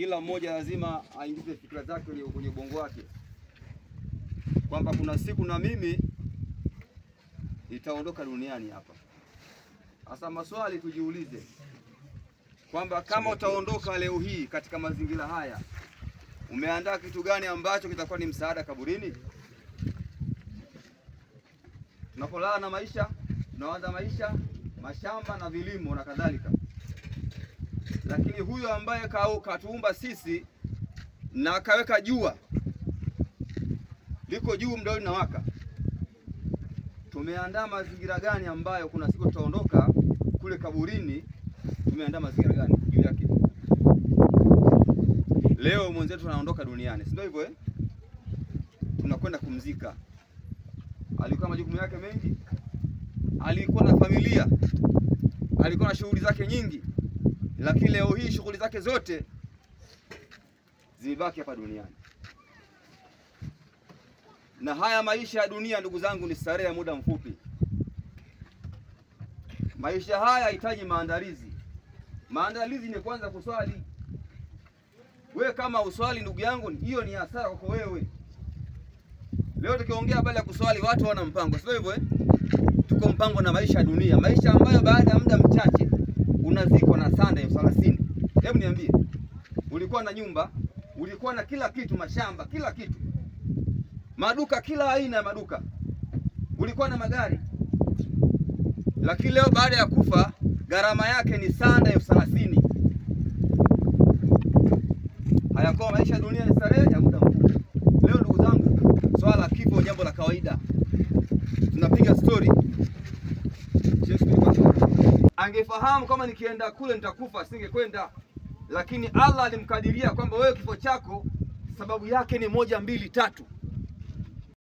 kila mmoja lazima aingize fikra zake kwenye ubongo wake kwamba kuna siku na mimi nitaondoka duniani hapa. Sasa maswali tujiulize kwamba kama utaondoka leo hii katika mazingira haya, umeandaa kitu gani ambacho kitakuwa ni msaada kaburini? Tunapolala na maisha, tunaanza maisha, mashamba na vilimo na kadhalika. Lakini huyo ambaye katuumba sisi na akaweka jua liko juu muda linawaka, tumeandaa mazingira gani ambayo kuna siku tutaondoka kule kaburini? Tumeandaa mazingira gani juu yake? Leo mwenzetu anaondoka duniani, si ndio hivyo tunakwenda kumzika. Alikuwa majukumu yake mengi, alikuwa na familia, alikuwa na shughuli zake nyingi, lakini leo hii shughuli zake zote zimebaki hapa duniani. Na haya maisha ya dunia, ndugu zangu, ni starehe ya muda mfupi. Maisha haya yanahitaji maandalizi. Maandalizi ni kwanza kuswali. Wewe kama uswali, ndugu yangu, hiyo ni hasara kwako wewe. Leo tukiongea habari ya kuswali, watu wana mpango, sio hivyo Tuko mpango na maisha ya dunia, maisha ambayo baada ya muda mchache unazikwa na sanda ya 30. Hebu niambie, ulikuwa na nyumba, ulikuwa na kila kitu, mashamba, kila kitu, maduka, kila aina ya maduka, ulikuwa na magari, lakini leo baada ya kufa gharama yake ni sanda ya 30. Hayakuwa maisha ya dunia, ni starehe ya muda mfupi. Leo ndugu zangu, swala la kifo jambo la kawaida. Tunapiga story. Angefahamu kama nikienda kule nitakufa, singekwenda. Lakini Allah alimkadiria kwamba wewe kifo chako sababu yake ni 1, 2, 3.